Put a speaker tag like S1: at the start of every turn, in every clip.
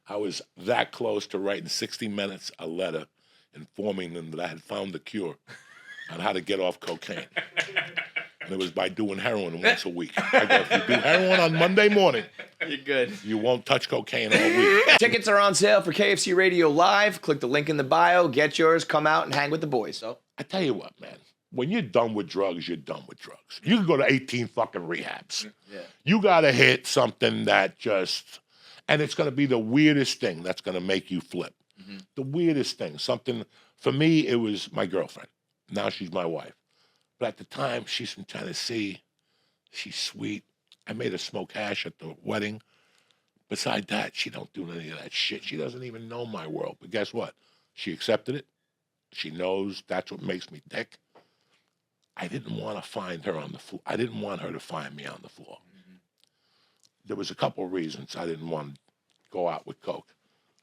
S1: I was that close to writing 60 Minutes a letter informing them that I had found the cure on how to get off cocaine. And it was by doing heroin once a week. I go, if you do heroin on Monday morning,
S2: you're good.
S1: You won't touch cocaine all week.
S2: Tickets are on sale for KFC Radio Live. Click the link in the bio. Get yours. Come out and hang with the boys. So
S1: I tell you what, man. When you're done with drugs, you're done with drugs. You can go to 18 fucking rehabs. Yeah. You got to hit something that just, and it's going to be the weirdest thing that's going to make you flip. Mm-hmm. The weirdest thing. Something, for me, it was my girlfriend. Now she's my wife. But at the time, she's from Tennessee. She's sweet. I made her smoke hash at the wedding. Besides that, she don't do any of that shit. She doesn't even know my world. But guess what? She accepted it. She knows that's what makes me tick. I didn't want to find her on the floor. I didn't want her to find me on the floor. Mm-hmm. There was a couple of reasons I didn't want to go out with coke.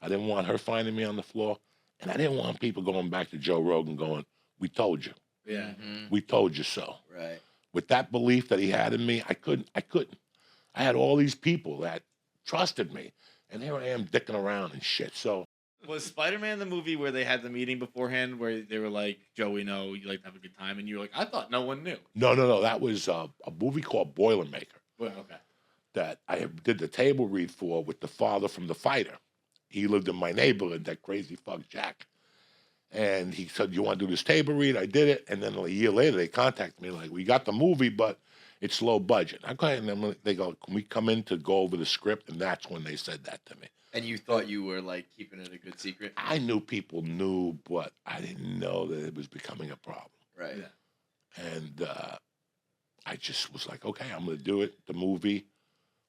S1: I didn't want her finding me on the floor, and I didn't want people going back to Joe Rogan going, "We told you."
S2: Yeah. Mm-hmm.
S1: We told you so.
S2: Right.
S1: With that belief that he had in me, I couldn't. I had all these people that trusted me, and here I am dicking around and shit. So
S3: was Spider-Man the movie where they had the meeting beforehand where they were like, "Joe, we know you like to have a good time," and you were like, "I thought no one knew."
S1: No. That was a movie called Boilermaker.
S3: Well, okay.
S1: That I did the table read for with the father from The Fighter. He lived in my neighborhood, that crazy fuck Jack. And he said, "You want to do this table read?" I did it. And then a year later, they contacted me like, "We got the movie, but it's low budget." I go ahead and they go, "Can we come in to go over the script?" And that's when they said that to me.
S2: And you thought you were like keeping it a good secret?
S1: I knew people knew, but I didn't know that it was becoming a problem.
S2: Right. Yeah.
S1: And I just was like, okay, I'm going to do it. The movie,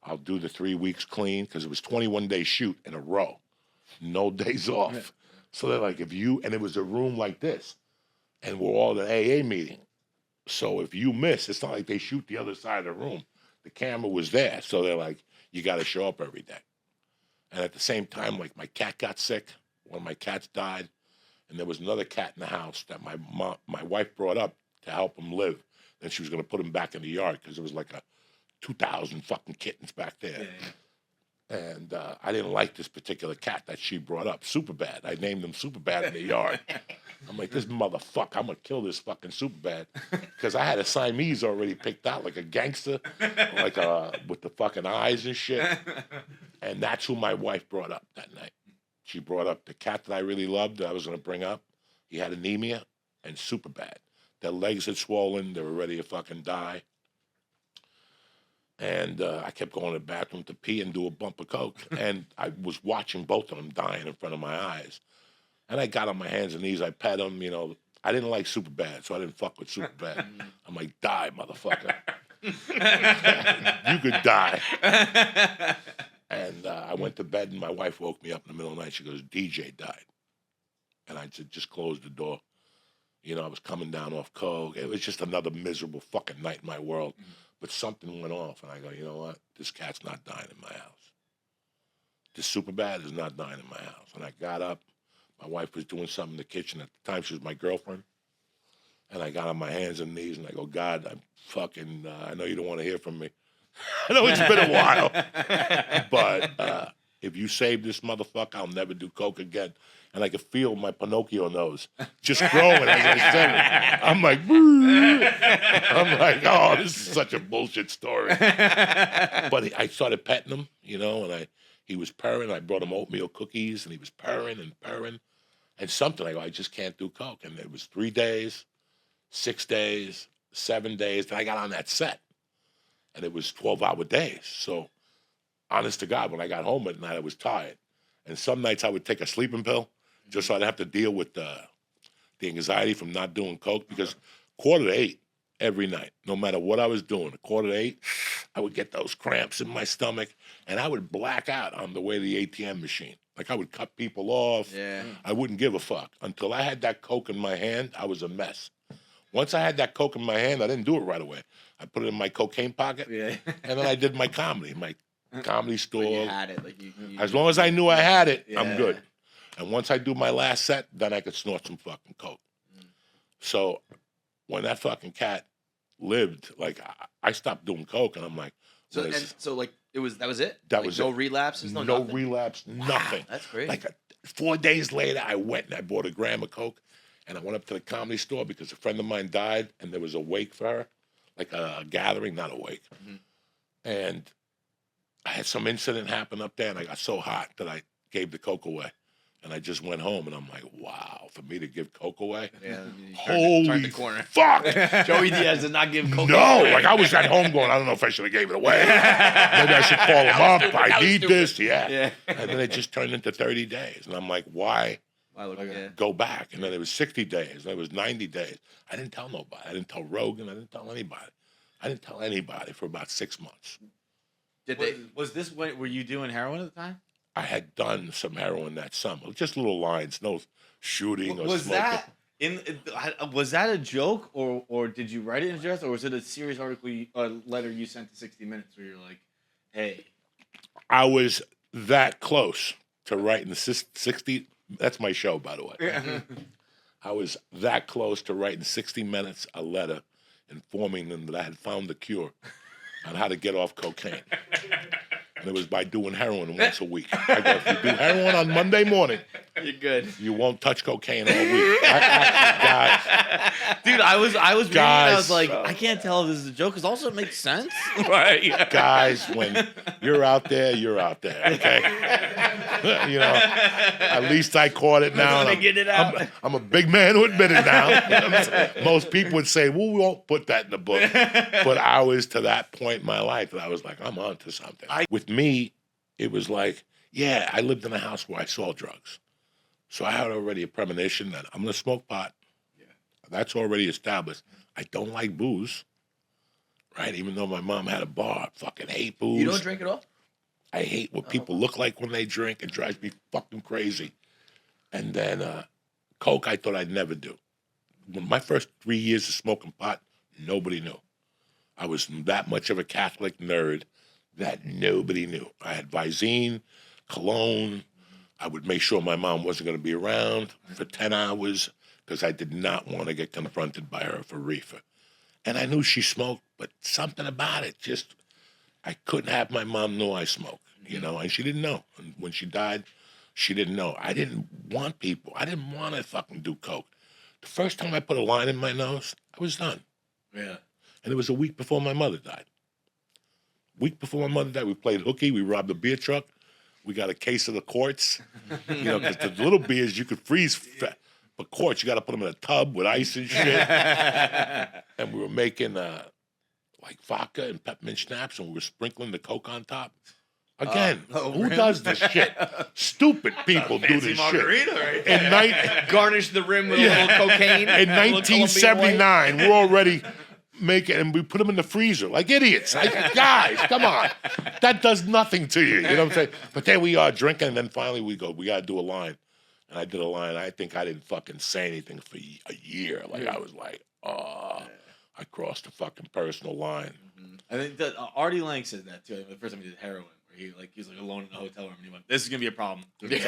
S1: I'll do the 3 weeks clean because it was 21-day shoot in a row. No days off. Yeah. So they're like, and it was a room like this, and we're all at an AA meeting. So if you miss, it's not like they shoot the other side of the room. The camera was there. So they're like, you got to show up every day. And at the same time, like my cat got sick. One of my cats died. And there was another cat in the house that my wife brought up to help him live. Then she was going to put him back in the yard because there was like a 2,000 fucking kittens back there. Yeah. And I didn't like this particular cat that she brought up, Superbad. I named him Superbad in the yard. I'm like, this motherfucker, I'm going to kill this fucking Superbad. Because I had a Siamese already picked out, like a gangster, like with the fucking eyes and shit. And that's who my wife brought up that night. She brought up the cat that I really loved that I was going to bring up. He had anemia and Superbad. Their legs had swollen. They were ready to fucking die. And I kept going to the bathroom to pee and do a bump of coke. And I was watching both of them dying in front of my eyes. And I got on my hands and knees. I pet them, you know. I didn't like Superbad, so I didn't fuck with Superbad. I'm like, die, motherfucker. You could die. And I went to bed, and my wife woke me up in the middle of the night. She goes, DJ died. And I said, just close the door. You know, I was coming down off coke. It was just another miserable fucking night in my world. But something went off, and I go, you know what? This cat's not dying in my house. This Superbad is not dying in my house. And I got up. My wife was doing something in the kitchen. At the time, she was my girlfriend. And I got on my hands and knees, and I go, God, I'm fucking, I know you don't want to hear from me. I know it's been a while. But if you save this motherfucker, I'll never do coke again. And I could feel my Pinocchio nose just growing as I said it. I'm like, oh, this is such a bullshit story. But I started petting him, you know, and he was purring. I brought him oatmeal cookies, and he was purring and purring. And something, I go, I just can't do coke. And it was 3 days, 6 days, 7 days. Then I got on that set. And it was 12-hour days. So, honest to God, when I got home at night, I was tired. And some nights I would take a sleeping pill just so I'd have to deal with the anxiety from not doing coke. Because 7:45 every night, no matter what I was doing, 7:45, I would get those cramps in my stomach. And I would black out on the way to the ATM machine. Like I would cut people off. Yeah. I wouldn't give a fuck. Until I had that coke in my hand, I was a mess. Once I had that coke in my hand, I didn't do it right away. I put it in my cocaine pocket, and then I did my comedy store.
S2: You had it. Like you
S1: as long as I knew I had it, I'm good. And once I do my last set, then I could snort some fucking coke. So when that fucking cat lived, like I stopped doing coke, and I'm like,
S2: so like That was it?
S1: That
S2: Like,
S1: was
S2: no
S1: it.
S2: relapses, no
S1: No
S2: nothing?
S1: relapse, nothing.
S2: That's great.
S1: Like 4 days later, I went and I bought a gram of Coke, and I went up to the Comedy Store because a friend of mine died, and there was a wake for her, like a gathering, not a wake.
S2: Mhm.
S1: And I had some incident happen up there, and I got so hot that I gave the Coke away. And I just went home, and I'm like, wow, for me to give Coke away?
S2: Yeah,
S1: Holy
S2: turned the corner.
S1: fuck!
S2: Joey Diaz did not give Coke.
S1: No, like I was at home going, I don't know if I should have gave it away. Maybe I should call him up.
S2: stupid.
S1: I
S2: That was
S1: need
S2: stupid.
S1: this, yeah.
S2: Yeah.
S1: And then it just turned into 30 days. And I'm like, why
S2: Yeah.
S1: go back? And then it was 60 days. And it was 90 days. I didn't tell nobody. I didn't tell Rogan. I didn't tell anybody. I didn't tell anybody for about 6 months.
S3: Was this when were you doing heroin at the time?
S1: I had done some heroin that summer. Just little lines, no shooting or
S3: Was
S1: smoking.
S3: that was that a joke or did you write it in jest or was it a serious article, letter you sent to 60 Minutes where you're like, hey?
S1: I was that close to writing the 60. That's my show, by the way. I was that close to writing 60 Minutes a letter informing them that I had found the cure on how to get off cocaine. And it was by doing heroin once a week. I go, if you do heroin on Monday morning,
S2: You're good.
S1: you won't touch cocaine all week. Guys,
S3: Dude, I was reading and I was
S1: Guys.
S3: like, I can't tell if this is a joke because also it makes sense.
S2: Right.
S1: guys, when you're out there, okay? You know, at least I caught it now.
S2: Let me
S1: and
S2: get it out.
S1: I'm a big man who admit it now. You know what I'm saying? Most people would say, well, we won't put that in the book. But I was to that point in my life that I was like, I'm on to something. With me, it was like, yeah, I lived in a house where I saw drugs. So I had already a premonition that I'm going to smoke pot. Yeah. That's already established. I don't like booze, right? Even though my mom had a bar, I fucking hate booze.
S2: You don't drink at all?
S1: I hate what people look like when they drink. It drives me fucking crazy. And then Coke, I thought I'd never do. When my first 3 years of smoking pot, nobody knew. I was that much of a Catholic nerd that nobody knew. I had Visine, cologne. I would make sure my mom wasn't going to be around for 10 hours because I did not want to get confronted by her for reefer. And I knew she smoked, but something about it just, I couldn't have my mom know I smoked, you know, and she didn't know. And when she died, she didn't know. I didn't want people. I didn't want to fucking do Coke. The first time I put a line in my nose, I was done.
S3: Yeah.
S1: And it was a week before my mother died. Week before my mother died, we played hooky. We robbed a beer truck. We got a case of the quarts. You know, because the little beers you could freeze. But quarts, you got to put them in a tub with ice and shit. And we were making like vodka and peppermint schnapps, and we were sprinkling the Coke on top. Again, who
S2: really?
S1: does this shit? Stupid people do this shit.
S3: Right
S1: In,
S2: Garnish the rim with a little cocaine.
S1: in
S2: a little Colombian white.
S1: 1979, we're already making, and we put them in the freezer like idiots. Guys, come on. That does nothing to you. You know what I'm saying? But there we are drinking, and then finally we go, we got to do a line. And I did a line. I think I didn't fucking say anything for a year. Like, I was like, oh, I crossed the fucking personal line.
S3: I think that Artie Lang said that too. The first time he did heroin, where he was like alone in a hotel room and he went, "This is gonna be a problem."
S1: You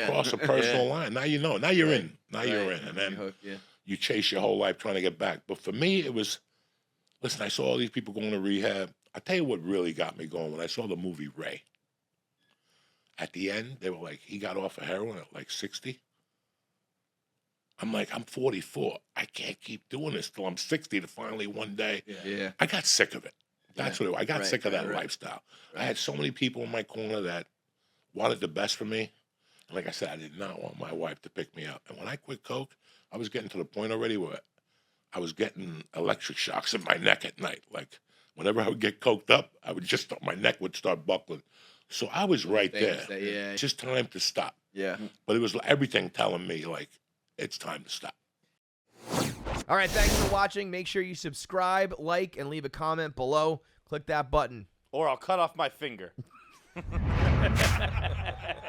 S1: cross a personal line. Now you know. Now you're in. Now you're in. And then
S2: Hooked, yeah.
S1: you chase your whole life trying to get back. But for me, it was, listen, I saw all these people going to rehab. I tell you what really got me going when I saw the movie Ray. At the end, they were like, he got off of heroin at like 60. I'm like, I'm 44. I can't keep doing this till I'm 60 to finally one day.
S2: Yeah.
S1: I got sick of it. That's what I got
S2: Right,
S1: sick of that
S2: right.
S1: lifestyle. I had so many people in my corner that wanted the best for me. And like I said, I did not want my wife to pick me up. And when I quit Coke, I was getting to the point already where I was getting electric shocks in my neck at night. Like whenever I would get coked up, my neck would start buckling. So I was right there.
S2: Yeah.
S1: Just time to stop.
S2: Yeah.
S1: But it was everything telling me like, it's time to stop.
S4: All right, thanks for watching. Make sure you subscribe, like, and leave a comment below. Click that button.
S5: Or I'll cut off my finger.